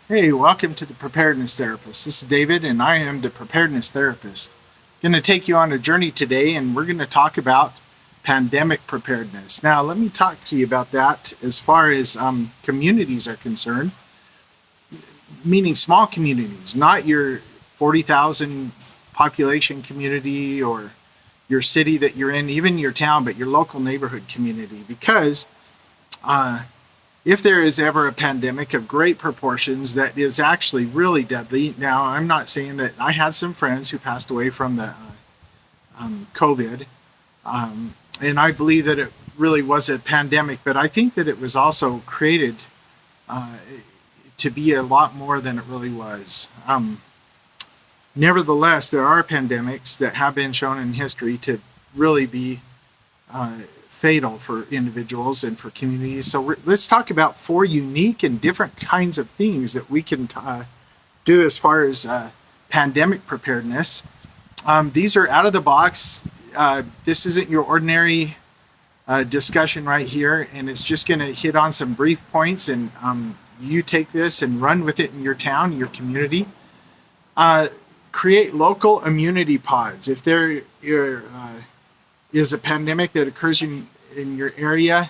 Hey, welcome to the Preparedness Therapist. This is David, and I am the Preparedness Therapist. Going to take you on a journey today, and we're going to talk about pandemic preparedness. Now, let me talk to you about that as far as communities are concerned, meaning small communities, not your 40,000 population community or your city that you're in, even your town, but your local neighborhood community. Because if there is ever a pandemic of great proportions that is actually really deadly. Now, I'm not saying that I had some friends who passed away from the COVID, and I believe that it really was a pandemic, but I think that it was also created uh, to be a lot more than it really was. Nevertheless, there are pandemics that have been shown in history to really be uh, fatal for individuals and for communities. So let's talk about four unique and different kinds of things that we can do as far as pandemic preparedness. These are out of the box. This isn't your ordinary discussion right here, and it's just going to hit on some brief points, and you take this and run with it in your town, your community. Create local immunity pods. If there is a pandemic that occurs in your area,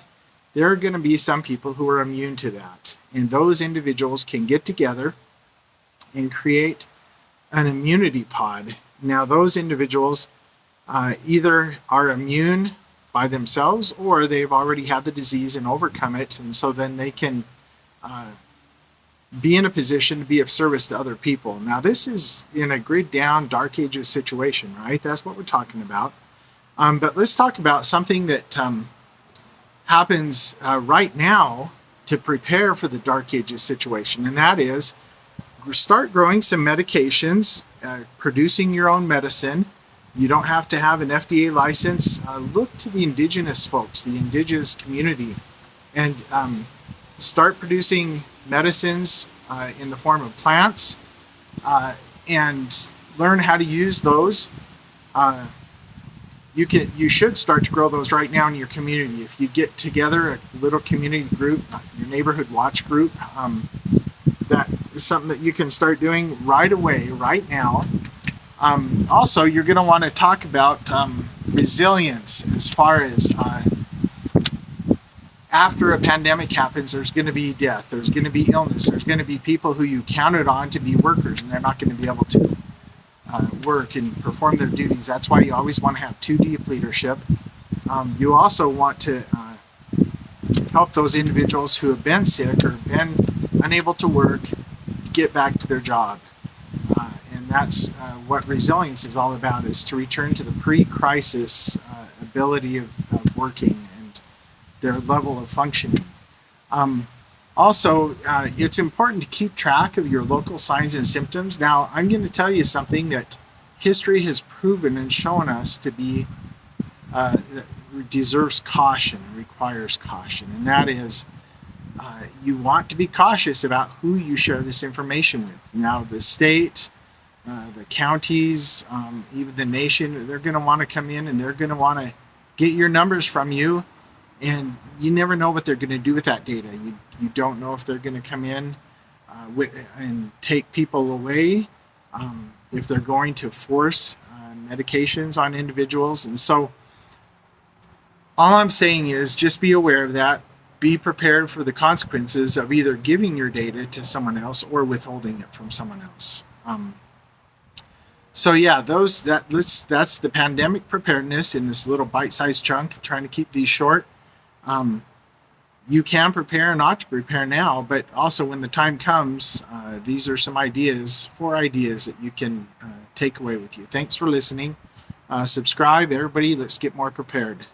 there are going to be some people who are immune to that. And those individuals can get together and create an immunity pod. Now, those individuals either are immune by themselves or they've already had the disease and overcome it. And so then they can be in a position to be of service to other people. Now, this is in a grid down, dark ages situation, right? That's what we're talking about. But let's talk about something that happens right now to prepare for the dark ages situation, and that is start growing some medications, producing your own medicine. You don't have to have an FDA license. Look to the indigenous folks, the indigenous community, and start producing medicines in the form of plants and learn how to use those. You should start to grow those right now in your community. If you get together a little community group, your neighborhood watch group, that is something that you can start doing right away, right now. Also, you're going to want to talk about resilience as far as after a pandemic happens, there's going to be death, there's going to be illness, there's going to be people who you counted on to be workers, and they're not going to be able to work and perform their duties. That's why you always want to have 2D leadership. You also want to help those individuals who have been sick or been unable to work get back to their job. And that's what resilience is all about, is to return to the pre-crisis ability of working and their level of functioning. Also, it's important to keep track of your local signs and symptoms. Now, I'm going to tell you something that history has proven and shown us to be that deserves caution and requires caution, and that is you want to be cautious about who you share this information with. Now, the state, the counties, even the nation, they're going to want to come in and they're going to want to get your numbers from you. And you never know what they're going to do with that data. You don't know if they're going to come in and take people away, if they're going to force medications on individuals. And so all I'm saying is just be aware of that. Be prepared for the consequences of either giving your data to someone else or withholding it from someone else. So yeah, that's the pandemic preparedness in this little bite-sized chunk, trying to keep these short. You can prepare not to prepare now, but also when the time comes, these are some ideas, 4 ideas that you can take away with you. Thanks for listening. Subscribe, everybody. Let's get more prepared.